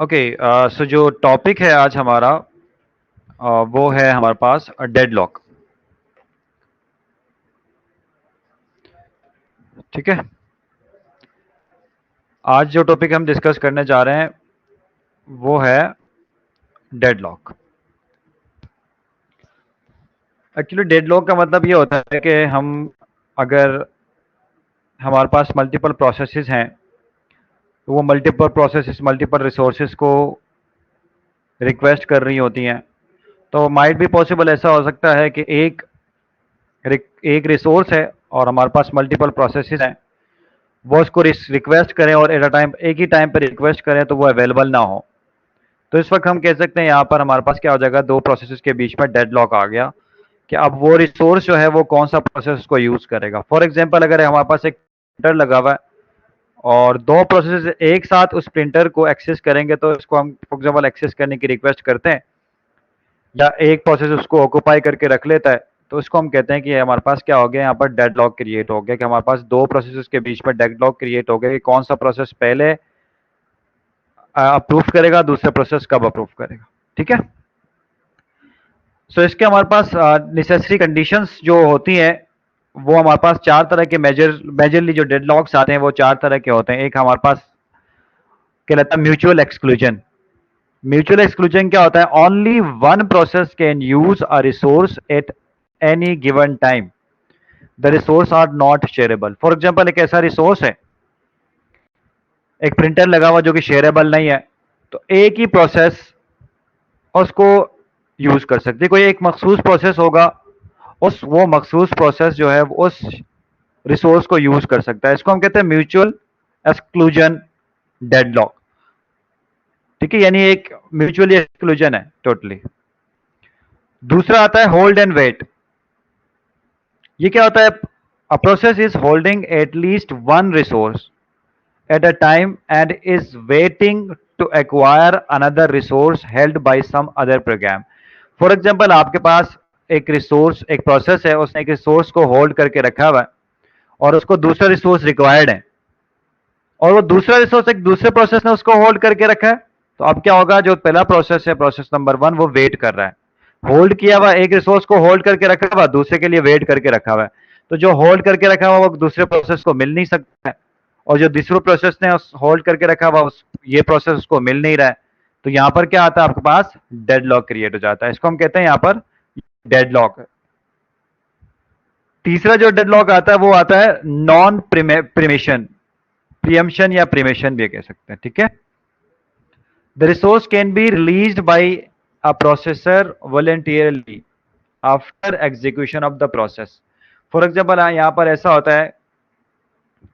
Okay, सो जो topic है आज हमारा वो है हमारे पास डेडलॉक। ठीक है। आज जो टॉपिक हम डिस्कस करने जा रहे हैं वो है डेडलॉक। एक्चुअली डेडलॉक का मतलब ये होता है कि हम अगर हमारे पास मल्टीपल प्रोसेसेस हैं तो वो मल्टीपल प्रोसेसेस मल्टीपल रिसोर्सेज को रिक्वेस्ट कर रही होती हैं। तो माइट भी पॉसिबल ऐसा हो सकता है कि एक रिसोर्स है और हमारे पास मल्टीपल प्रोसेसेस हैं, वो उसको रिक्वेस्ट करें और एट अ टाइम एक ही टाइम पर रिक्वेस्ट करें तो वो अवेलेबल ना हो। तो इस वक्त हम कह सकते हैं यहाँ पर हमारे पास क्या हो जाएगा, दो प्रोसेसेस के बीच में डेडलॉक आ गया कि अब वो रिसोर्स जो है वो कौन सा प्रोसेस उसको यूज करेगा। फॉर एग्जांपल अगर हमारे पास एक प्रिंटर लगा हुआ है और दो प्रोसेस एक साथ उस प्रिंटर को एक्सेस करेंगे तो इसको हम फॉर एग्जांपल एक्सेस करने की रिक्वेस्ट करते हैं, या एक प्रोसेस उसको ऑक्यूपाई करके रख लेता है, तो इसको हम कहते हैं कि हमारे पास क्या हो गया, यहाँ पर डेडलॉक क्रिएट हो गया कि हमारे पास दो प्रोसेस के बीच में डेडलॉक क्रिएट हो गया कि कौन सा प्रोसेस पहले अप्रूव करेगा, दूसरा प्रोसेस कब अप्रूव करेगा। ठीक है। सो इसके हमारे पास नेसेसरी कंडीशंस जो होती हैं वो हमारे पास चार तरह के मेजरली जो डेडलॉक्स आते हैं वो चार तरह के होते हैं। एक हमारे पास कहलाता है म्यूचुअल एक्सक्लूजन। म्यूचुअल एक्सक्लूजन क्या होता है? Only one process can use a resource at any given time, the resource are not shareable. For example एक ऐसा रिसोर्स है, एक प्रिंटर लगा हुआ जो कि शेयरेबल नहीं है, तो एक ही प्रोसेस उसको यूज कर सकती है। कोई एक मखसूस प्रोसेस होगा, उस वो मखसूस प्रोसेस जो है उस रिसोर्स को यूज कर सकता है। इसको हम कहते हैं म्यूचुअल एक्सक्लूजन डेडलॉक। ठीक है, यानी एक म्यूचुअली एक्सक्लूजन है टोटली। दूसरा आता है होल्ड एंड वेट। ये क्या होता है? A process is holding at least one resource at a time and is waiting to acquire another resource held by some other program. For example आपके पास एक रिसोर्स, एक प्रोसेस है, उसने एक रिसोर्स को होल्ड करके रखा हुआ है और उसको दूसरा रिसोर्स रिक्वायर्ड है, और वो दूसरा रिसोर्स एक दूसरे प्रोसेस ने उसको होल्ड करके रखा है। तो अब क्या होगा, जो पहला प्रोसेस है, प्रोसेस नंबर वन, वो वेट कर रहा है। होल्ड किया हुआ एक रिसोर्स को होल्ड करके रखा हुआ, दूसरे के लिए वेट करके रखा हुआ है। तो जो होल्ड करके रखा हुआ वो दूसरे प्रोसेस को मिल नहीं सकता है, और जो दूसरे प्रोसेस ने होल्ड करके रखा हुआ ये प्रोसेस उसको मिल नहीं रहा है। तो यहां पर क्या आता है, आपके पास डेडलॉक क्रिएट हो जाता है। इसको हम कहते हैं यहां पर डेडलॉक। तीसरा जो डेडलॉक आता है वो आता है नॉन प्रिमेशन, प्रियम्पशन या प्रिमेशन भी कह सकते हैं। ठीक है। The resource can be released by a processor voluntarily after execution of the process. For example यहां पर ऐसा होता है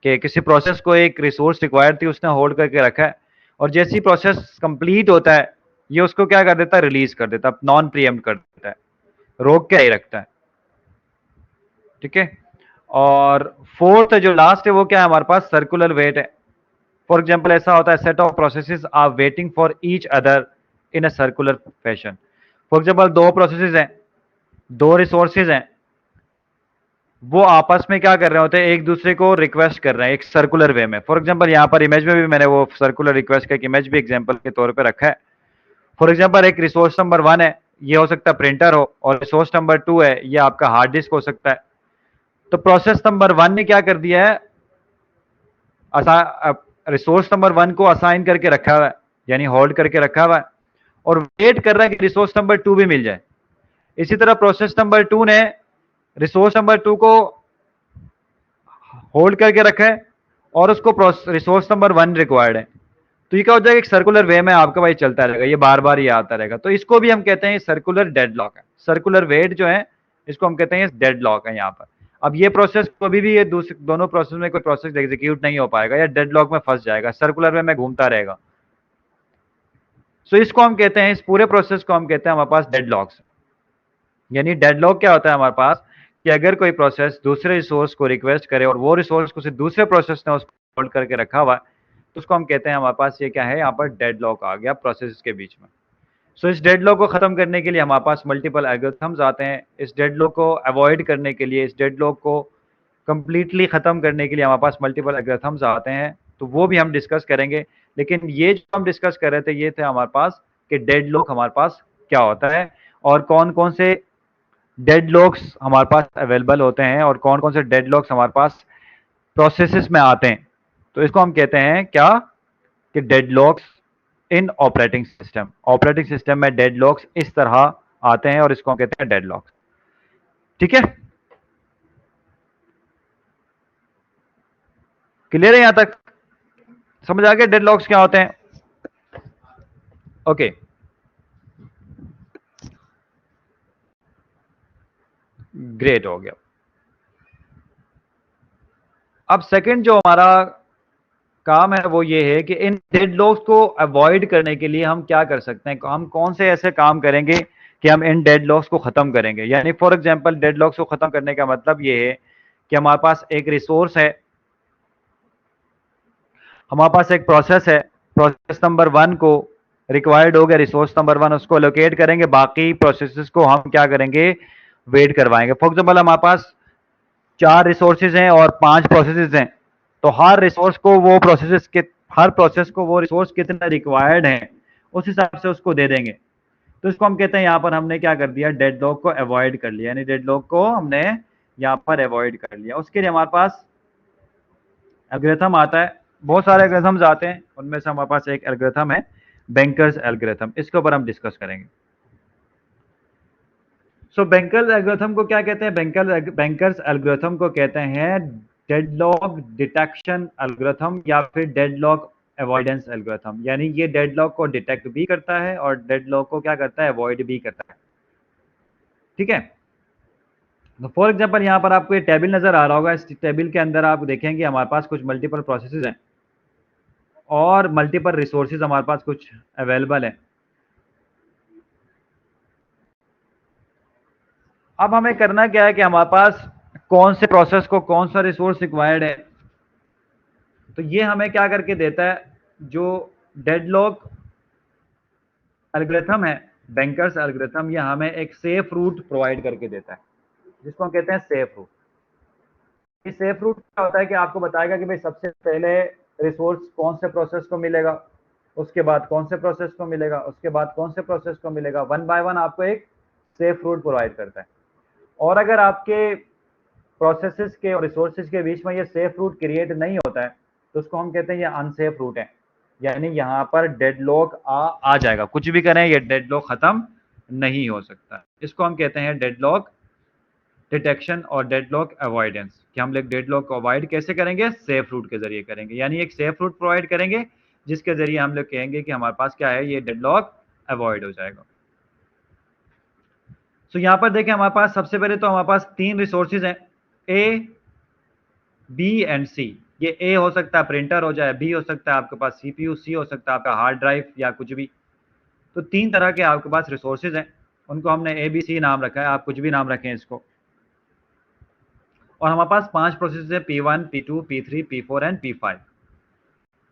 कि किसी प्रोसेस को एक रिसोर्स रिक्वायर्ड थी, उसने होल्ड करके रखा है, और जैसे ही प्रोसेस कंप्लीट होता है ये उसको क्या कर देता है, रिलीज कर देता है, नॉन प्रियम्प्ट कर देता है, रोक के ही रखता है। ठीक है। और फोर्थ जो लास्ट है वो क्या है हमारे पास, सर्कुलर वेट है। फॉर एग्जाम्पल ऐसा होता है, set of processes are waiting for each other in a circular fashion. For example दो प्रोसेसेस हैं, दो रिसोर्सेज हैं, वो आपस में क्या कर रहे होते हैं, एक दूसरे को रिक्वेस्ट कर रहे हैं एक सर्कुलर वे में। फॉर एग्जाम्पल यहाँ पर इमेज में भी मैंने वो सर्कुलर रिक्वेस्ट का एक इमेज भी एग्जाम्पल के तौर पर रखा है। फॉर एग्जाम्पल एक रिसोर्स नंबर वन है, ये हो सकता है प्रिंटर हो, और रिसोर्स नंबर टू है, ये आपका हार्ड डिस्क हो सकता है। तो प्रोसेस नंबर वन ने क्या कर दिया है, रिसोर्स नंबर वन को असाइन करके रखा हुआ है, यानी होल्ड करके रखा हुआ है, और वेट कर रहा है कि रिसोर्स नंबर टू भी मिल जाए। इसी तरह प्रोसेस नंबर टू ने रिसोर्स नंबर टू को होल्ड करके रखा है और उसको रिसोर्स नंबर वन रिक्वायर्ड है। तो ये क्या हो जाएगा, एक सर्कुलर वे में आपका भाई चलता रहेगा, ये बार बार ये आता रहेगा। तो इसको भी हम कहते हैं सर्कुलर डेडलॉक है। सर्कुलर वेट जो है इसको हम कहते हैं डेडलॉक है यहाँ पर। अब ये प्रोसेस कभी भी ये दोनों प्रोसेस में कोई प्रोसेस एग्जीक्यूट नहीं हो पाएगा या डेडलॉक में फंस जाएगा, सर्कुलर वे में घूमता रहेगा। सो इसको हम कहते हैं, इस पूरे प्रोसेस को हम कहते हैं हमारे पास डेडलॉक्स। यानी डेडलॉक क्या होता है हमारे पास, कि अगर कोई प्रोसेस दूसरे रिसोर्स को रिक्वेस्ट करे और वो रिसोर्स को सिर्फ दूसरे प्रोसेस ने उसको होल्ड करके रखा हुआ है, तो उसको हम कहते हैं हमारे पास ये क्या है, यहाँ पर डेडलॉक आ गया प्रोसेस के बीच में। सो इस डेडलॉक को खत्म करने के लिए हमारे पास मल्टीपल एल्गोरिथम्स आते हैं। इस डेडलॉक को अवॉइड करने के लिए, इस डेडलॉक को कंप्लीटली खत्म करने के लिए हमारे पास मल्टीपल एल्गोरिथम्स आते हैं। तो वो भी हम डिस्कस करेंगे। लेकिन ये जो हम डिस्कस कर रहे थे ये थे हमारे पास कि डेडलॉक हमारे पास क्या होता है और कौन कौन से डेडलॉक्स हमारे पास अवेलेबल होते हैं और कौन कौन से डेडलॉक्स हमारे पास प्रोसेसेस में आते हैं। तो इसको हम कहते हैं क्या कि डेडलॉक्स इन ऑपरेटिंग सिस्टम में डेडलॉक्स इस तरह आते हैं और इसको हम कहते हैं डेडलॉक्स। ठीक है, क्लियर है यहां तक? समझ आ गया डेडलॉक्स क्या होते हैं? ओके, ग्रेट, हो गया। अब सेकंड जो हमारा काम है वो ये है कि इन डेडलॉक्स को अवॉइड करने के लिए हम क्या कर सकते हैं, हम कौन से ऐसे काम करेंगे कि हम इन डेडलॉक्स को खत्म करेंगे। यानी फॉर एग्जांपल डेडलॉक्स को खत्म करने का मतलब ये है कि हमारे पास एक रिसोर्स है, हमारे पास एक प्रोसेस है, प्रोसेस नंबर 1 को रिक्वायर्ड हो गया रिसोर्स नंबर 1, उसको एलोकेट करेंगे, बाकी प्रोसेसेस को हम क्या करेंगे, वेट करवाएंगे। फॉर एग्जांपल हमारे पास 4 रिसोर्सेज हैं और 5 प्रोसेसेस हैं, तो हर प्रोसेस को वो रिसोर्स कितना रिक्वायर्ड है उस हिसाब से उसको दे देंगे। तो इसको हम कहते हैं यहाँ पर हमने क्या कर दिया, डेडलॉक को अवॉइड कर लिया, यानी डेडलॉक को हमने यहाँ पर अवॉइड कर लिया। उसके लिए हमारे पास एल्गोरिथम आता है, बहुत सारे एल्गोरिथम्स आते हैं, उनमें से हमारे पास एक एल्गोरिथम है बैंकर्स एल्गोरिथम, इसके ऊपर हम डिस्कस करेंगे। सो बैंकर्स एल्गोरिथम को क्या कहते हैं, बैंकर्स एल्गोरिथम को कहते हैं डेडलॉक डिटेक्शन एल्गोरिथम या फिर डेडलॉक अवॉइडेंस एल्गोरिथम। यानी ये डेडलॉक को डिटेक्ट भी करता है और डेडलॉक को क्या करता है, अवॉइड भी करता है। ठीक है, तो फॉर एग्जांपल यहाँ पर आपको ये टेबल नजर आ रहा होगा, इस टेबल के अंदर आप देखेंगे हमारे पास कुछ मल्टीपल प्रोसेसेस हैं और मल्टीपल रिसोर्सेज हमारे पास कुछ अवेलेबल है। अब हमें करना क्या है कि हमारे पास कौन से प्रोसेस को कौन सा रिसोर्स रिक्वायर्ड है, तो ये हमें क्या करके देता है, जो डेडलॉक एल्गोरिथम है, बैंकर्स एल्गोरिथम, ये हमें एक सेफ रूट प्रोवाइड करके देता है जिसको हम कहते हैं सेफ रूट। ये सेफ रूट क्या होता है कि आपको बताएगा कि भाई सबसे पहले रिसोर्स कौन से प्रोसेस को मिलेगा, उसके बाद कौन से प्रोसेस को मिलेगा, उसके बाद कौन से प्रोसेस को मिलेगा, वन बाय वन आपको एक सेफ रूट प्रोवाइड करता है। और अगर आपके प्रोसेसेस के और रिसोर्सेज के बीच में ये सेफ रूट क्रिएट नहीं होता है तो उसको हम कहते हैं ये अनसेफ रूट है, यानी यहाँ पर डेडलॉक आ जाएगा, कुछ भी करें ये डेडलॉक खत्म नहीं हो सकता। इसको हम कहते हैं डेडलॉक डिटेक्शन और डेडलॉक अवॉइडेंस, कि हम लोग डेडलॉक को अवॉइड कैसे करेंगे, सेफ रूट के जरिए करेंगे। यानी एक सेफ रूट प्रोवाइड करेंगे जिसके जरिए हम लोग कहेंगे कि हमारे पास क्या है, ये डेडलॉक अवॉइड हो जाएगा। सो यहाँ पर देखें हमारे पास सबसे पहले तो हमारे पास 3 रिसोर्सेज हैं, ए बी एंड सी। ये ए हो सकता है प्रिंटर हो जाए, बी हो सकता है आपके पास सीपीयू, सी हो सकता है आपका हार्ड ड्राइव या कुछ भी। तो 3 तरह के आपके पास रिसोर्सेज हैं, उनको हमने ए बी सी नाम रखा है, आप कुछ भी नाम रखें इसको। और हमारे पास 5 प्रोसेस है, P1, P2, P3, P4 and P5।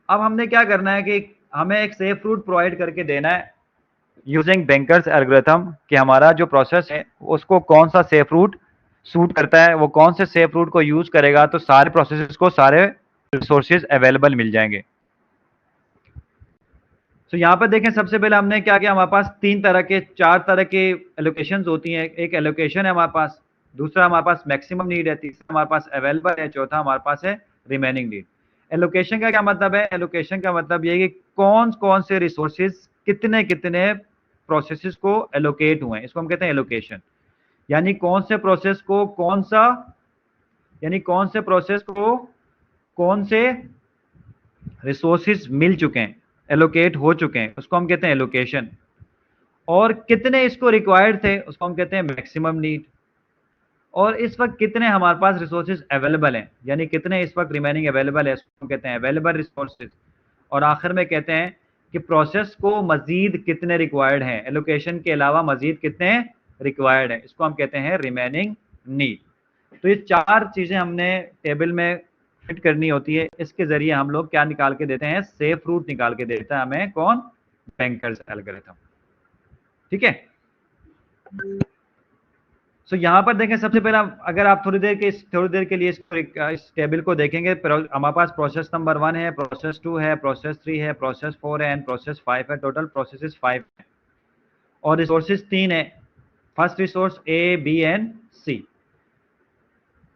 अब हमने क्या करना है कि हमें एक सेफ रूट प्रोवाइड करके देना है यूजिंग बैंकर्स एल्गोरिथम, कि हमारा जो प्रोसेस है उसको कौन सा सेफ रूट सूट करता है, वो कौन से सेफ रूट को यूज करेगा तो सारे प्रोसेसेस को सारे रिसोर्सेज अवेलेबल मिल जाएंगे। तो यहाँ पर देखें सबसे पहले हमने क्या किया, हमारे पास 4 तरह के एलोकेशन होती हैं। एक एलोकेशन है हमारे पास, दूसरा हमारे पास मैक्सिमम नीड है, तीसरा हमारे पास अवेलेबल है, चौथा हमारे पास है रिमेनिंग नीड। एलोकेशन का क्या मतलब है, एलोकेशन का मतलब ये है कि कौन कौन से रिसोर्सेज कितने कितने प्रोसेसेस को एलोकेट हुए हैं, इसको हम कहते हैं एलोकेशन। यानी कौन से प्रोसेस को कौन सा, यानी कौन से प्रोसेस को कौन से रिसोर्सेज मिल चुके हैं, एलोकेट हो चुके हैं, उसको हम कहते हैं एलोकेशन। और कितने इसको रिक्वायर्ड थे उसको हम कहते हैं मैक्सिमम नीड। और इस वक्त कितने हमारे पास रिसोर्सेज अवेलेबल हैं, यानी कितने इस वक्त रिमेनिंग अवेलेबल है, इसको हम कहते हैं अवेलेबल रिसोर्सेज। और आखिर में कहते हैं कि प्रोसेस को मजीद कितने रिक्वायर्ड हैं, एलोकेशन के अलावा मजीद कितने रिक्वायर्ड हैं, इसको हम कहते हैं रिमेनिंग नीड। तो ये 4 चीजें हमने टेबल में फिट करनी होती है, इसके जरिए हम लोग क्या निकाल के देते हैं, सेफ रूट निकाल के देता है हमें कौन, बैंकर्स एल्गोरिथम। ठीक है, सो यहाँ पर देखें, सबसे पहला अगर आप थोड़ी देर के लिए इस टेबल को देखेंगे, हमारे पास प्रोसेस नंबर 1 है, प्रोसेस 2 है, प्रोसेस 3 है, प्रोसेस 4 है एंड प्रोसेस 5 है। टोटल प्रोसेसेस 5 है और रिसोर्सेज 3 है। First resource A, B and C.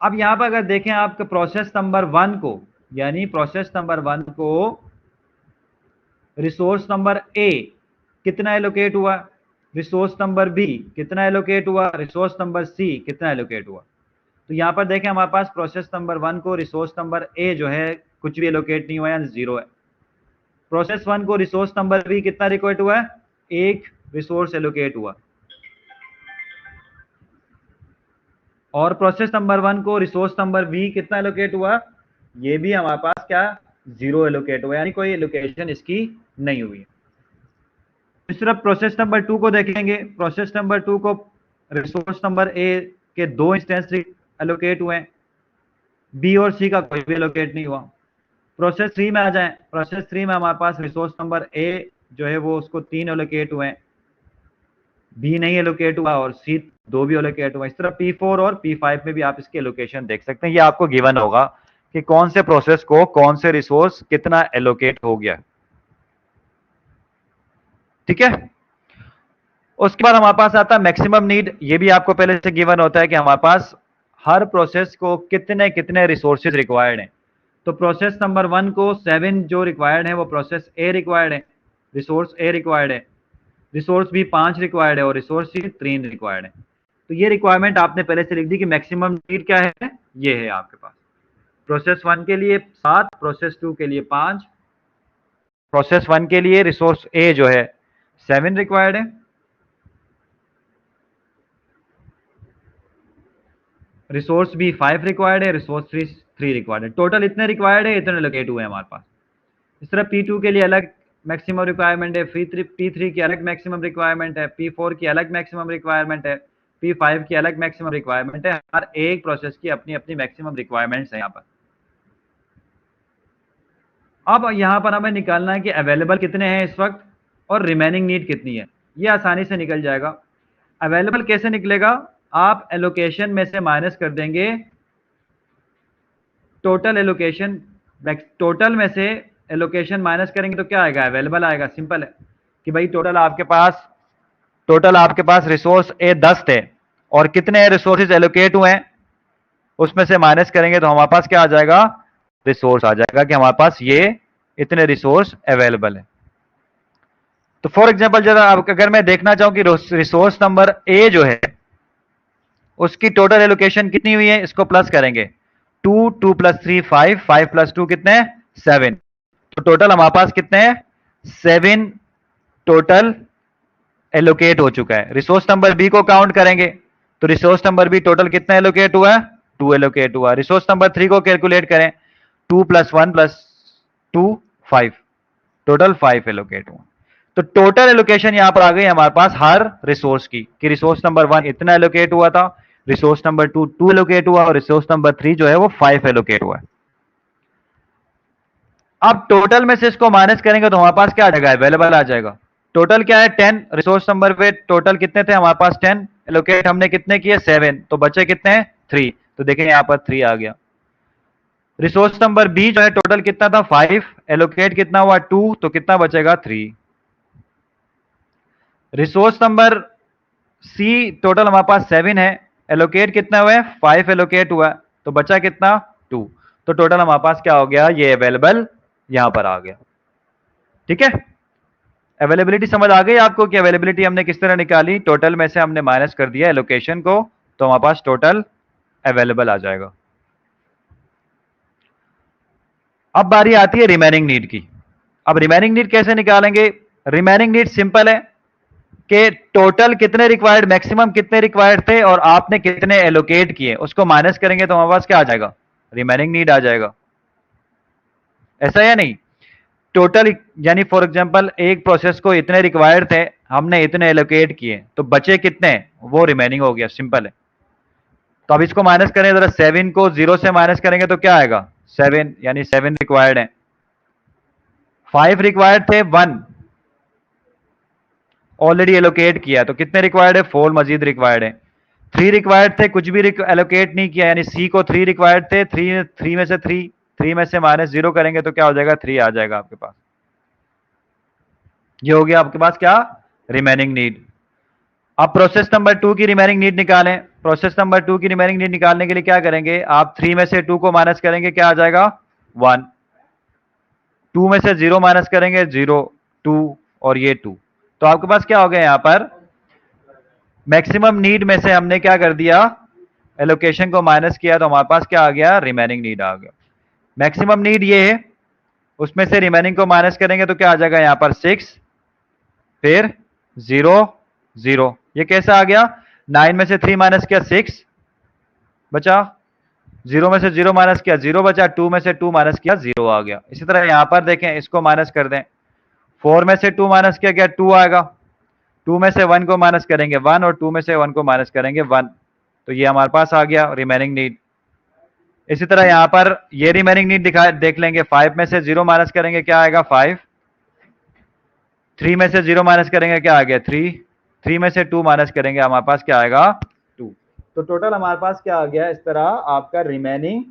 अब यहाँ पर अगर देखें आपके प्रोसेस नंबर 1 को, यानी प्रोसेस नंबर 1 को रिसोर्स नंबर ए कितना एलोकेट हुआ, रिसोर्स नंबर बी कितना एलोकेट हुआ, रिसोर्स नंबर सी कितना एलोकेट हुआ। तो यहाँ पर देखें हमारे पास प्रोसेस नंबर 1 को रिसोर्स नंबर ए जो है कुछ भी एलोकेट नहीं हुआ, यानी 0 है। प्रोसेस 1 को रिसोर्स नंबर बी कितना एलोकेट हुआ है, एक रिसोर्स एलोकेट हुआ। और प्रोसेस नंबर 1 को रिसोर्स नंबर बी कितना एलोकेट हुआ, ये भी हमारे पास क्या 0 एलोकेट हुआ, यानी कोई एलोकेशन इसकी नहीं हुई। इस तरफ प्रोसेस नंबर 2 को देखेंगे। प्रोसेस नंबर 2 को रिसोर्स नंबर ए के 2 इंस्टेंस एलोकेट हुए हैं, बी और सी का कोई भी एलोकेट नहीं हुआ। प्रोसेस 3 में आ जाएं। प्रोसेस 3 में हमारे पास रिसोर्स नंबर ए जो है वो उसको 3 एलोकेट हुए हैं, बी नहीं एलोकेट हुआ और सी 2 भी एलोकेट हुआ। इस तरह P4 और P5 में भी आप इसके एलोकेशन देख सकते हैं। ये आपको गिवन होगा कि कौन से प्रोसेस को कौन से रिसोर्स कितना एलोकेट हो गया। ठीक है। उसके बाद हमारे पास आता है मैक्सिमम नीड। ये भी आपको पहले से गिवन होता है कि हमारे पास हर प्रोसेस को कितने कितने रिसोर्सेज रिक्वायर्ड हैं। तो प्रोसेस नंबर 1 को 7 जो रिक्वायर्ड है वो प्रोसेस ए रिक्वायर्ड है, रिसोर्स ए रिक्वायर्ड है। रिसोर्स भी 5 रिक्वायर्ड है और रिसोर्स सी 3 रिक्वायर्ड है। तो ये रिक्वायरमेंट आपने पहले से लिख दी कि मैक्सिमम नीड क्या है, ये है आपके पास। प्रोसेस 1 के लिए 7, प्रोसेस 2 के लिए 5, प्रोसेस 1 के लिए रिसोर्स ए जो है 7 रिक्वायर्ड है, रिसोर्स बी 5 रिक्वायर्ड है, रिसोर्स 3 रिक्वायर्ड है। टोटल इतने रिक्वायर्ड है, इतने लोकेट हुए हैं हमारे पास। इस तरह P2 के लिए अलग मैक्सिमम रिक्वायरमेंट है, P3 की अलग मैक्सिमम रिक्वायरमेंट है, P4 की अलग मैक्सिमम रिक्वायरमेंट है, P5 की अलग मैक्सिमम रिक्वायरमेंट है। हर एक प्रोसेस की अपनी अपनी मैक्सिमम रिक्वायरमेंट्स है यहाँ पर। अब यहाँ पर हमें निकालना है कि अवेलेबल कितने हैं इस वक्त और रिमेनिंग नीड कितनी है। ये आसानी से निकल जाएगा। अवेलेबल कैसे निकलेगा, आप एलोकेशन में से माइनस कर देंगे टोटल एलोकेशन। टोटल में से एलोकेशन माइनस करेंगे तो क्या आएगा, अवेलेबल आएगा। सिंपल है कि भाई टोटल आपके पास रिसोर्स ए 10 थे और कितने रिसोर्सेज एलोकेट हुए हैं, उसमें से माइनस करेंगे तो हमारे पास क्या आ जाएगा, रिसोर्स आ जाएगा कि हमारे पास ये इतने रिसोर्स अवेलेबल है। तो फॉर एग्जांपल जरा अगर मैं देखना चाहूं कि रिसोर्स नंबर ए जो है उसकी टोटल एलोकेशन कितनी हुई है, इसको प्लस करेंगे। 2, 2 प्लस 3 5, 5 प्लस 2 कितने, 7। तो टोटल हमारे पास कितने हैं, 7 टोटल एलोकेट हो चुका है। रिसोर्स नंबर बी को काउंट करेंगे तो रिसोर्स नंबर बी टोटल कितना एलोकेट हुआ है, 2 एलोकेट हुआ। रिसोर्स नंबर 3 को कैलकुलेट करें, 2 प्लस 1 प्लस 2 5, टोटल 5 एलोकेट हुआ। तो टोटल एलोकेशन यहां पर आ गई हमारे पास हर रिसोर्स की, कि रिसोर्स नंबर 1 इतना एलोकेट हुआ था, रिसोर्स नंबर 2 एलोकेट हुआ और रिसोर्स नंबर 3 जो है वो 5 एलोकेट हुआ है। अब टोटल में से इसको माइनस करेंगे तो हमारे पास क्या आ जाएगा, अवेलेबल आ जाएगा। टोटल क्या है 10, रिसोर्स नंबर पे टोटल कितने थे हमारे पास 10, एलोकेट हमने कितने किए 7, तो बचे कितने 3। तो देखें यहां पर 3 आ गया। रिसोर्स नंबर बी जो है टोटल कितना था 5, एलोकेट कितना हुआ 2, तो कितना बचेगा 3। रिसोर्स नंबर सी टोटल हमारे पास 7 है, एलोकेट कितना हुआ है 5 एलोकेट हुआ, तो बचा कितना 2। तो टोटल हमारे पास क्या हो गया, ये अवेलेबल यहां पर आ गया। ठीक है, अवेलेबिलिटी समझ आ गई आपको कि अवेलेबिलिटी हमने किस तरह निकाली, टोटल में से हमने माइनस कर दिया एलोकेशन को, तो हमारे पास टोटल अवेलेबल आ जाएगा। अब बारी आती है रिमेनिंग नीड की। अब रिमेनिंग नीड कैसे निकालेंगे, रिमेनिंग नीड सिंपल है कि टोटल कितने रिक्वायर्ड, मैक्सिमम कितने रिक्वायर्ड थे और आपने कितने एलोकेट किए, उसको माइनस करेंगे तो हमारे पास क्या आ जाएगा, रिमेनिंग नीड आ जाएगा। ऐसा या नहीं, टोटल यानी फॉर एग्जांपल एक प्रोसेस को इतने रिक्वायर्ड थे, हमने इतने एलोकेट किए, तो बचे कितने, वो रिमेनिंग हो गया। सिंपल है। तो अब इसको माइनस करें जरा, 7 को 0 से माइनस करेंगे तो क्या आएगा 7, यानी 7 रिक्वायर्ड है। 5 रिक्वायर्ड थे, 1 ऑलरेडी एलोकेट किया, तो कितने रिक्वायर्ड है 4 मजीद रिक्वायर्ड है। 3 रिक्वायर्ड थे, कुछ भी एलोकेट नहीं किया, यानी सी को 3 रिक्वायर्ड थे, 3 में से 3 में से -0 करेंगे तो क्या हो जाएगा, 3 आ जाएगा आपके पास। ये हो गया आपके पास क्या, रिमेनिंग नीड। अब प्रोसेस नंबर 2 की रिमेनिंग नीड निकालें। प्रोसेस नंबर 2 की रिमेनिंग नीड निकालने के लिए क्या करेंगे, आप 3 में से 2 को माइनस करेंगे, क्या आ जाएगा, 1। 2 में से 0 माइनस करेंगे, 0, 2 और ये 2। तो आपके पास क्या हो गया, यहां पर मैक्सिमम नीड में से हमने क्या कर दिया, एलोकेशन को माइनस किया, तो हमारे पास क्या आ गया, रिमेनिंग नीड आ गया। मैक्सिमम नीड ये है, उसमें से रिमेनिंग को माइनस करेंगे तो क्या आ जाएगा, यहां पर 6, फिर 0, 0। ये कैसा आ गया, 9 में से 3 माइनस किया, 6 बचा, 0 में से 0 माइनस किया, 0 बचा, 2 में से 2 माइनस किया, 0 आ गया। इसी तरह यहां पर देखें, इसको माइनस कर दें, 4 में से 2 माइनस किया गया, 2 आएगा, 2 में से 1 को माइनस करेंगे 1, और 2 में से 1 को माइनस करेंगे 1। तो ये हमारे पास आ गया रिमेनिंग नीड। इसी तरह यहां पर ये रिमेनिंग नीड देख लेंगे, 5 में से 0 माइनस करेंगे, क्या आएगा, 5। 3 में से 0 माइनस करेंगे, क्या आ गया, 3। 3 में से 2 माइनस करेंगे, हमारे पास क्या आएगा, 2। तो टोटल हमारे पास क्या आ गया, इस तरह आपका रिमेनिंग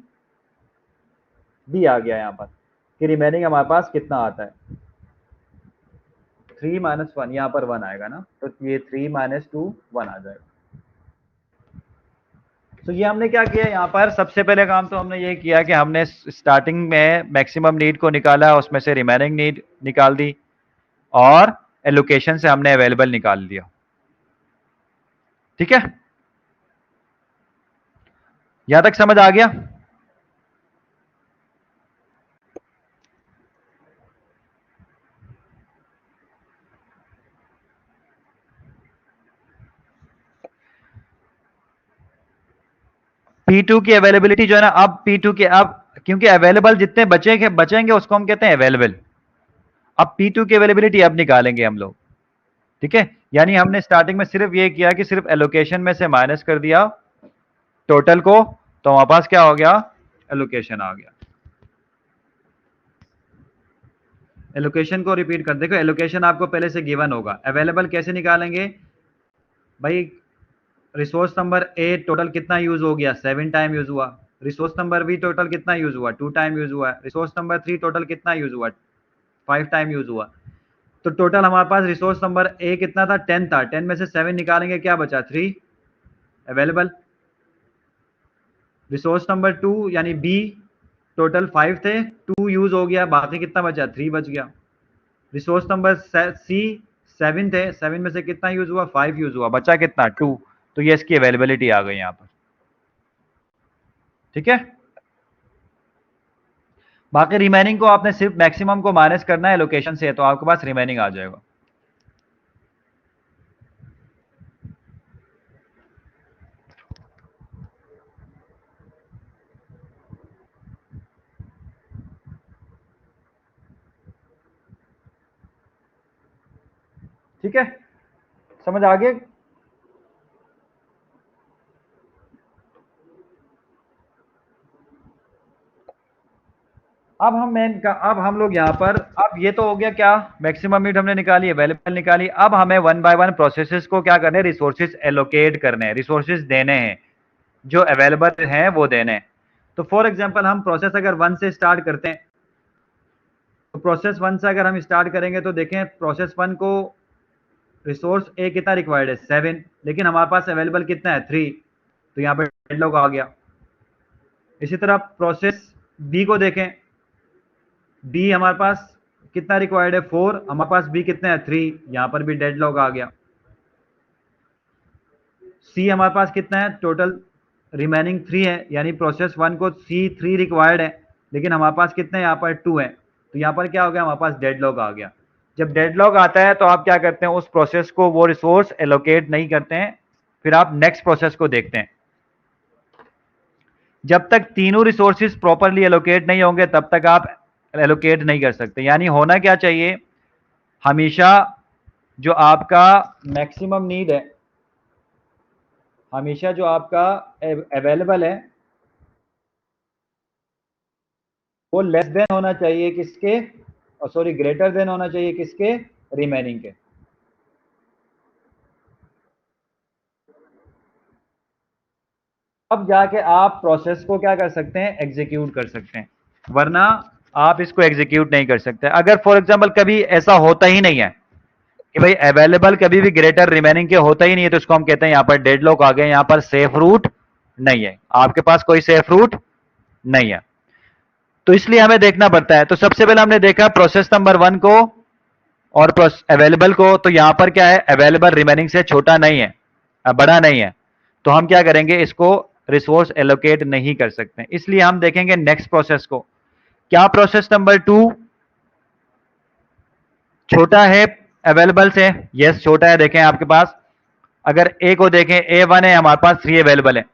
भी आ गया यहां पर, कि रिमेनिंग हमारे पास कितना आता है, 3 - 1, यहां पर 1 आएगा ना, तो ये 3 - 2 1 आ जाएगा। तो ये हमने क्या किया यहाँ पर, सबसे पहले काम तो हमने ये किया कि हमने स्टार्टिंग में मैक्सिमम नीड को निकाला, उसमें से रिमेनिंग नीड निकाल दी, और एलोकेशन से हमने अवेलेबल निकाल दिया। ठीक है, यहां तक समझ आ गया। P2 की अवेलेबिलिटी जो है ना, अब P2 के, अब क्योंकि अवेलेबल जितने बचेंगे उसको हम कहते हैं अवेलेबल। अब P2 की अवेलेबिलिटी अब निकालेंगे हम लोग। ठीक है, यानी हमने स्टार्टिंग में सिर्फ ये किया कि सिर्फ एलोकेशन में से माइनस कर दिया टोटल को, तो हमारे पास क्या हो गया, एलोकेशन आ गया। एलोकेशन को रिपीट कर देखो, एलोकेशन आपको पहले से गिवन होगा। अवेलेबल कैसे निकालेंगे भाई, रिसोर्स नंबर ए टोटल कितना यूज हो गया, 7 टाइम यूज हुआ। रिसोर्स नंबर बी टोटल कितना यूज हुआ, 2 टाइम यूज हुआ। रिसोर्स नंबर 3 टोटल कितना यूज हुआ, 5 टाइम यूज हुआ। तो टोटल हमारे पास रिसोर्स नंबर ए कितना था, 10 था, 10 में से 7 निकालेंगे, क्या बचा, 3 अवेलेबल। रिसोर्स नंबर 2 यानी बी टोटल 5 थे, 2 यूज हो गया, बाकी कितना बचा, 3 बच गया। रिसोर्स नंबर सी 7 थे, 7 में से कितना यूज हुआ, 5 यूज हुआ, बचा कितना, 2। तो ये इसकी अवेलेबिलिटी आ गई यहाँ पर। ठीक है, बाकी रिमेनिंग को आपने सिर्फ मैक्सिमम को माइनस करना है लोकेशन से, तो आपके पास रिमेनिंग आ जाएगा। ठीक है, समझ आ गए। अब हम लोग यहाँ पर, अब ये तो हो गया क्या, मैक्सिमम नीड हमने निकाली, अवेलेबल निकाली। अब हमें 1 बाय 1 प्रोसेसेस को क्या करने हैं, रिसोर्सेज एलोकेट करने हैं, रिसोर्सेज देने हैं, जो अवेलेबल हैं वो देने हैं। तो फॉर एग्जांपल हम प्रोसेस अगर 1 से स्टार्ट करते हैं, तो प्रोसेस 1 से अगर हम स्टार्ट करेंगे तो देखें, प्रोसेस 1 को रिसोर्स ए कितना रिक्वायर्ड है, 7, लेकिन हमारे पास अवेलेबल कितना है, 3। तो यहाँ पर डेडलॉक आ गया। इसी तरह प्रोसेस बी को देखें, बी हमारे पास कितना रिक्वायर्ड है, 4, हमारे पास बी कितना है, 3, यहां पर भी डेडलॉक आ गया। सी हमारे पास कितना है, टोटल रिमेनिंग 3 है, यानी प्रोसेस 1 को सी 3 रिक्वायर्ड है, लेकिन हमारे पास कितने यहाँ पर 2 है। तो यहाँ पर क्या हो गया, हमारे पास डेडलॉक आ गया। जब डेडलॉक आता है तो आप क्या करते हैं, उस प्रोसेस को वो रिसोर्स एलोकेट नहीं करते हैं, फिर आप नेक्स्ट प्रोसेस को देखते हैं। जब तक तीनों रिसोर्सेज प्रॉपरली एलोकेट नहीं होंगे तब तक आप एलोकेट नहीं कर सकते। यानी होना क्या चाहिए, हमेशा जो आपका मैक्सिमम नीड है, हमेशा जो आपका अवेलेबल है, वो लेस देन होना चाहिए किसके, सॉरी ग्रेटर देन होना चाहिए किसके, रिमेनिंग के। अब जाके आप प्रोसेस को क्या कर सकते हैं, एग्जीक्यूट कर सकते हैं, वरना आप इसको एग्जीक्यूट नहीं कर सकते। अगर फॉर एग्जांपल कभी ऐसा होता ही नहीं है कि भाई अवेलेबल कभी भी ग्रेटर रिमेनिंग के होता ही नहीं है, तो इसको हम कहते हैं यहां पर डेडलॉक आ गए, यहां पर सेफ रूट नहीं है, आपके पास कोई सेफ रूट नहीं है, तो इसलिए हमें देखना पड़ता है। तो सबसे पहले हमने देखा प्रोसेस नंबर 1 को और अवेलेबल को, तो यहां पर क्या है, अवेलेबल रिमेनिंग से छोटा नहीं है, बड़ा नहीं है, तो हम क्या करेंगे, इसको रिसोर्स एलोकेट नहीं कर सकते, इसलिए हम देखेंगे नेक्स्ट प्रोसेस को। क्या प्रोसेस नंबर 2 छोटा है अवेलेबल से? यस छोटा है। देखें आपके पास, अगर ए को देखें, A1 है हमारे पास 3 अवेलेबल है,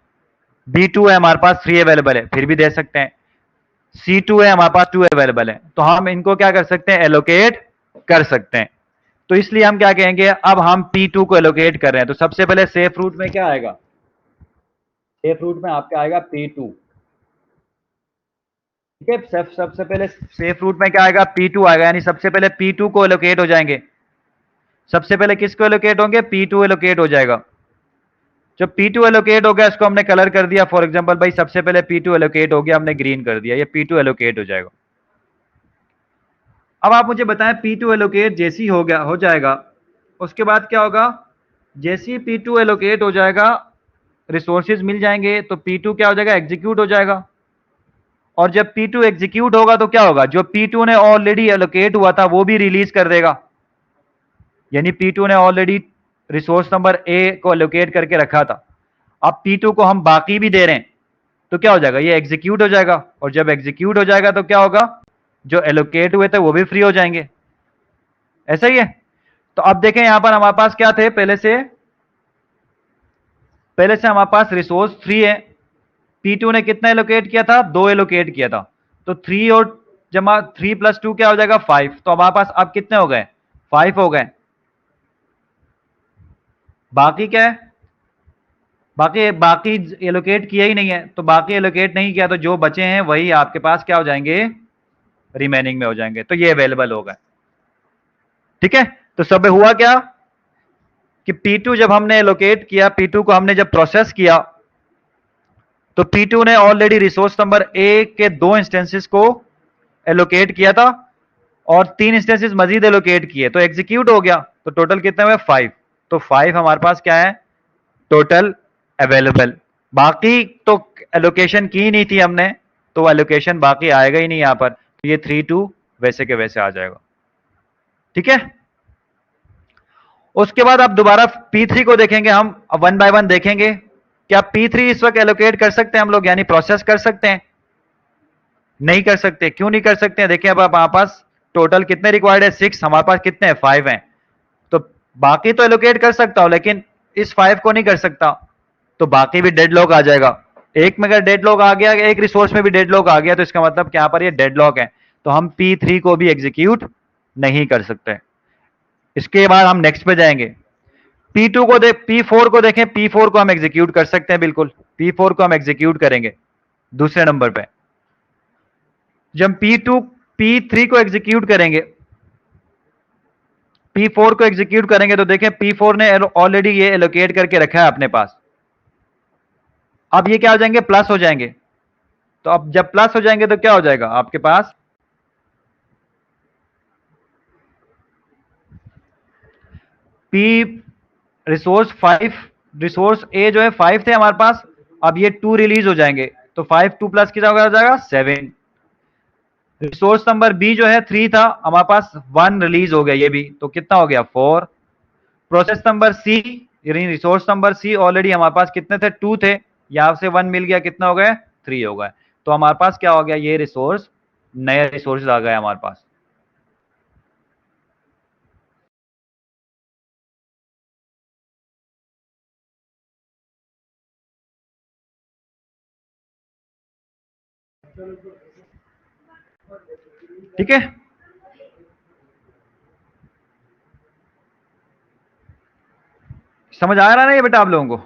B2 है हमारे पास 3 अवेलेबल है, फिर भी दे सकते हैं, C2 है हमारे पास 2 अवेलेबल है, तो हम इनको क्या कर सकते हैं, एलोकेट कर सकते हैं। तो इसलिए हम क्या कहेंगे, अब हम P2 को एलोकेट कर रहे हैं, तो सबसे पहले सेफ रूट में क्या आएगा, सेफ रूट में आपका आएगा P2। ठीक है, सबसे पहले सेफ रूट में क्या आएगा, P2 आएगा, यानी सबसे पहले P2 को एलोकेट हो जाएंगे। सबसे पहले किसको एलोकेट होंगे, P2 एलोकेट हो जाएगा। जब P2 एलोकेट हो गया, इसको हमने कलर कर दिया, फॉर एग्जांपल भाई सबसे पहले P2 एलोकेट हो गया, हमने ग्रीन कर दिया, ये P2 एलोकेट हो जाएगा। अब आप मुझे बताएं, P2 एलोकेट जैसी हो गया, हो जाएगा, उसके बाद क्या होगा, जैसे ही P2 एलोकेट हो जाएगा, रिसोर्सेज मिल जाएंगे, तो P2 क्या हो जाएगा, एग्जीक्यूट हो जाएगा। और जब P2 एग्जीक्यूट होगा तो क्या होगा, जो P2 ने ऑलरेडी एलोकेट हुआ था वो भी रिलीज कर देगा, यानी P2 ने ऑलरेडी रिसोर्स नंबर ए को एलोकेट करके रखा था, अब P2 को हम बाकी भी दे रहे हैं, तो क्या हो जाएगा, ये एग्जीक्यूट हो जाएगा, और जब एग्जीक्यूट हो जाएगा तो क्या होगा, जो एलोकेट हुए थे वो भी फ्री हो जाएंगे। ऐसा ही है। तो अब देखें यहां पर हमारे पास क्या थे, पहले से हमारे पास रिसोर्स 3 है, P2 ने कितना एलोकेट किया था, 2 एलोकेट किया था, तो 3 और जमा 3 + 2 क्या हो जाएगा, 5, तो हमारे पास अब कितने हो गए, 5 हो गए। बाकी क्या है, बाकी बाकी एलोकेट किया ही नहीं है, तो बाकी एलोकेट नहीं किया, तो जो बचे हैं वही आपके पास क्या हो जाएंगे, रिमेनिंग में हो जाएंगे, तो ये अवेलेबल हो गए। ठीक है, तो सब हुआ क्या कि P2 जब हमने एलोकेट किया, P2 को हमने जब प्रोसेस किया, तो P2 ने ऑलरेडी रिसोर्स नंबर ए के 2 इंस्टेंसेस को एलोकेट किया था, और 3 इंस्टेंसेस मजीद एलोकेट किए, तो एग्जीक्यूट हो गया, तो टोटल कितने हुए, 5, तो 5 हमारे पास क्या है, टोटल अवेलेबल। बाकी तो एलोकेशन की नहीं थी हमने, तो एलोकेशन बाकी आएगा ही नहीं यहां पर, तो ये 3 2 वैसे के वैसे आ जाएगा। ठीक है, उसके बाद आप दोबारा P3 को देखेंगे, हम 1 बाय 1 देखेंगे। क्या P3 इस वक्त एलोकेट कर सकते हैं हम लोग, यानी प्रोसेस कर सकते हैं? नहीं कर सकते। क्यों नहीं कर सकते हैं, देखिए अब हमारे पास टोटल कितने रिक्वायर्ड है, 6, हमारे पास कितने हैं, 5 हैं, तो बाकी तो एलोकेट कर सकता हूं, लेकिन इस 5 को नहीं कर सकता, तो बाकी भी डेडलॉक आ जाएगा। एक में अगर डेडलॉक आ गया, एक रिसोर्स में भी डेडलॉक आ गया, तो इसका मतलब क्या पर ये डेडलॉक है, तो हम P3 को भी एग्जीक्यूट नहीं कर सकते। इसके बाद हम नेक्स्ट पे जाएंगे, P2 को P4 को देखें, P4 को हम एग्जीक्यूट कर सकते हैं, बिल्कुल P4 को हम एग्जीक्यूट करेंगे दूसरे नंबर पे। जब P3 को एग्जीक्यूट करेंगे, P4 को एग्जीक्यूट करेंगे, तो देखें P4 ने ऑलरेडी ये एलोकेट करके रखा है अपने पास, अब ये क्या हो जाएंगे, प्लस हो जाएंगे, तो अब जब प्लस हो जाएंगे तो क्या हो जाएगा आपके पास, P रिसोर्स 5, रिसोर्स ए जो है 5 थे हमारे पास, अब ये 2 रिलीज हो जाएंगे, तो 5 2 प्लस कितना हो जाएगा, 7। रिसोर्स नंबर बी जो है 3 था हमारे पास, 1 रिलीज हो गया ये भी, तो कितना हो गया, 4। प्रोसेस नंबर सी, यानी रिसोर्स नंबर सी ऑलरेडी हमारे पास कितने थे, 2 थे, यहां से 1 मिल गया, कितना हो गया, 3 हो गया, तो हमारे पास क्या हो गया, ये रिसोर्स नए रिसोर्स आ गए हमारे पास। ठीक है, समझ आ रहा है ना ये बेटा आप लोगों को,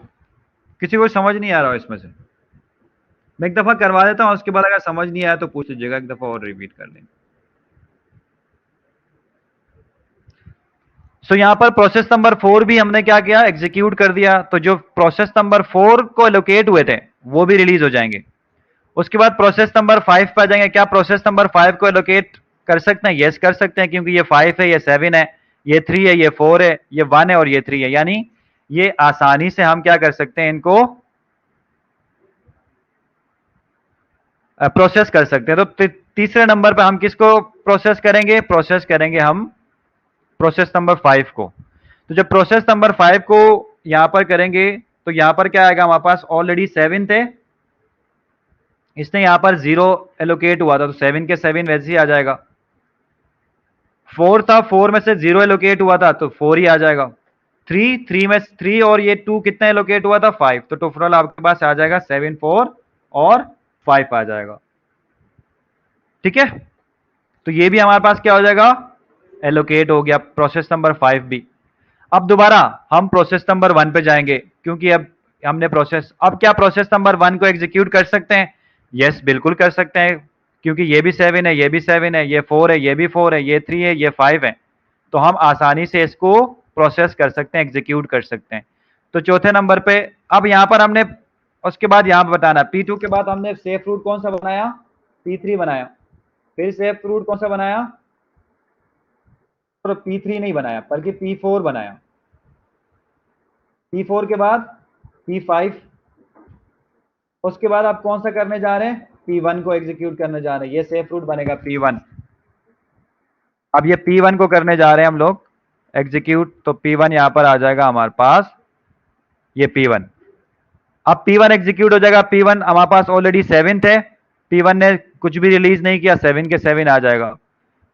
किसी को समझ नहीं आ रहा हो इसमें से? मैं एक दफा करवा देता हूं, उसके बाद अगर समझ नहीं आया तो पूछ लीजिएगा, एक दफा और रिपीट कर लेंगे। सो यहां पर प्रोसेस नंबर 4 भी हमने क्या किया, एग्जीक्यूट कर दिया, तो जो प्रोसेस नंबर 4 को एलोकेट हुए थे, वो भी रिलीज हो जाएंगे। उसके बाद प्रोसेस नंबर 5 पे आ जाएंगे। क्या प्रोसेस नंबर 5 को एलोकेट कर सकते हैं? यस कर सकते हैं, क्योंकि ये 5 है, ये 7 है, ये 3 है, ये 4 है, ये 1 है और ये 3 है। यानी ये आसानी से हम क्या कर सकते हैं, इनको प्रोसेस कर सकते हैं। तो तीसरे नंबर पे हम किसको प्रोसेस करेंगे? प्रोसेस करेंगे हम प्रोसेस नंबर 5 को। तो जब प्रोसेस नंबर 5 को यहां पर करेंगे तो यहां पर क्या आएगा? हमारे पास ऑलरेडी 7 थे, इसने यहां पर 0 एलोकेट हुआ था, तो 7 के 7 वैसे ही आ जाएगा। 4 था, 4 में से 0 एलोकेट हुआ था तो 4 ही आ जाएगा। 3 में 3 और ये 2 कितना एलोकेट हुआ था? 5। तो टोटल आपके पास आ जाएगा 7, 4 और 5 आ जाएगा। ठीक है, तो ये भी हमारे पास क्या हो जाएगा? एलोकेट हो गया प्रोसेस नंबर 5 भी। अब दोबारा हम प्रोसेस नंबर 1 पे जाएंगे, क्योंकि अब हमने प्रोसेस, अब क्या प्रोसेस नंबर 1 को एग्जीक्यूट कर सकते हैं? यस, बिल्कुल कर सकते हैं, क्योंकि ये भी 7 है, ये भी 7 है, ये 4 है, ये भी 4 है, ये 3 है, ये 5 है। तो हम आसानी से इसको प्रोसेस कर सकते हैं, एग्जीक्यूट कर सकते हैं। तो चौथे नंबर पे अब यहां पर हमने, उसके बाद यहां पर बताना P2 के बाद हमने सेफ रूट कौन सा बनाया? P3 बनाया। फिर सेफ रूट कौन सा बनाया? तो P3 नहीं बनाया बल्कि P4 बनाया। P4 के बाद P5, उसके बाद आप कौन सा करने जा रहे हैं? P1 को एग्जीक्यूट करने जा रहे हैं। ये सेफ रूट बनेगा P1। अब ये P1 को करने जा रहे हैं हम लोग एग्जीक्यूट, तो P1 यहां पर आ जाएगा हमारे पास, ये P1। अब P1 एग्जीक्यूट हो जाएगा। P1 हमारे पास ऑलरेडी 7 थे, P1 ने कुछ भी रिलीज नहीं किया, 7 के 7 आ जाएगा।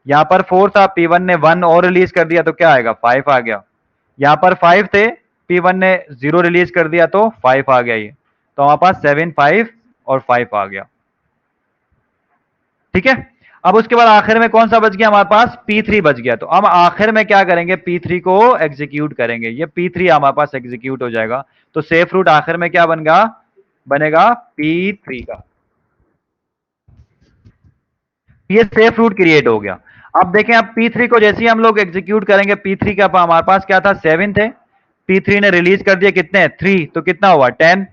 यहां पर 4 था, P1 ने 1 और रिलीज कर दिया तो क्या आएगा? 5 आ गया। यहां पर 5 थे, P1 ने 0 रिलीज कर दिया तो 5 आ गया। ये तो हमारे पास 7, 5 और 5 आ गया। ठीक है, अब उसके बाद आखिर में कौन सा बच गया हमारे पास? P3 बच गया। तो अब आखिर में क्या करेंगे? P3 को एग्जीक्यूट करेंगे। ये P3 हमारे पास एग्जीक्यूट हो जाएगा। तो सेफ रूट आखिर में क्या बनेगा? बनेगा P3 का। ये सेफ रूट क्रिएट हो गया। अब देखें, अब P3 को जैसे ही हम लोग एग्जीक्यूट करेंगे, P3 का हमारे पास क्या था? 7 थे, P3 ने रिलीज कर दिया कितने? 3, तो कितना हुआ? 10।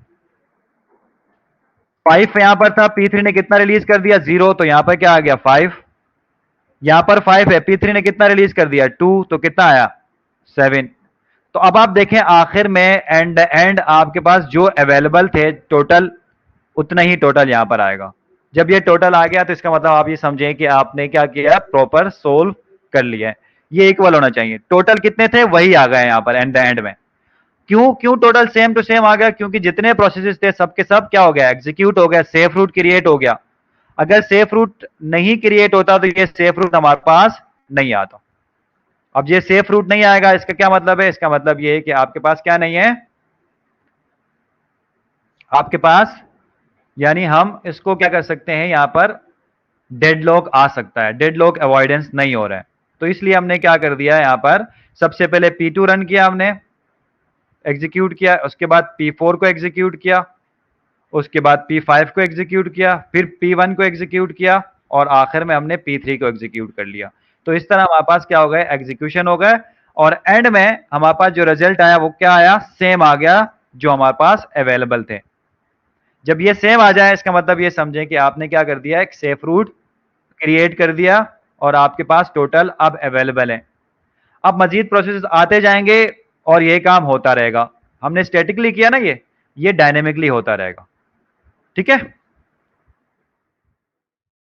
5 यहां पर था, P3 ने कितना रिलीज कर दिया? 0, तो यहां पर क्या आ गया? 5। यहां पर 5 है, P3 ने कितना रिलीज कर दिया? 2, तो कितना आया? 7। तो अब आप देखें आखिर में एंड आपके पास जो अवेलेबल थे टोटल, उतना ही टोटल यहां पर आएगा। जब ये टोटल आ गया तो इसका मतलब आप ये समझें कि आपने क्या किया? प्रॉपर सोल्व कर लिया है। ये इक्वल होना चाहिए। टोटल कितने थे? वही आ गए यहां पर एंड में। क्यों क्यों टोटल सेम टू सेम आ गया? क्योंकि जितने प्रोसेसेस थे सबके सब क्या हो गया? एग्जीक्यूट हो गया, सेफ रूट क्रिएट हो गया। अगर सेफ रूट नहीं क्रिएट होता तो ये सेफ रूट हमारे पास नहीं आता। अब ये सेफ रूट नहीं आएगा, इसका क्या मतलब है? इसका मतलब ये है कि आपके पास क्या नहीं है? आपके पास, यानी हम इसको क्या कर सकते हैं? यहां पर डेडलॉक आ सकता है, डेडलॉक अवॉइडेंस नहीं हो रहा है। तो इसलिए हमने क्या कर दिया यहां पर? सबसे पहले P2 रन किया, हमने एग्जीक्यूट किया, उसके बाद P4 को एग्जीक्यूट किया, उसके बाद P5 को एग्जीक्यूट किया, फिर P1 को एग्जीक्यूट किया और आखिर में हमने P3 को एग्जीक्यूट कर लिया। तो इस तरह हमारे पास क्या हो गया? एग्जीक्यूशन हो गया और एंड में हमारे पास जो रिजल्ट आया वो क्या आया? सेम आ गया जो हमारे पास अवेलेबल थे। जब ये सेम आ जाए इसका मतलब ये समझें कि आपने क्या कर दिया? एक सेफ रूट क्रिएट कर दिया और आपके पास टोटल अब अवेलेबल है। अब मजीद प्रोसेस आते जाएंगे और ये काम होता रहेगा। हमने स्टैटिकली किया ना, ये डायनेमिकली होता रहेगा। ठीक है।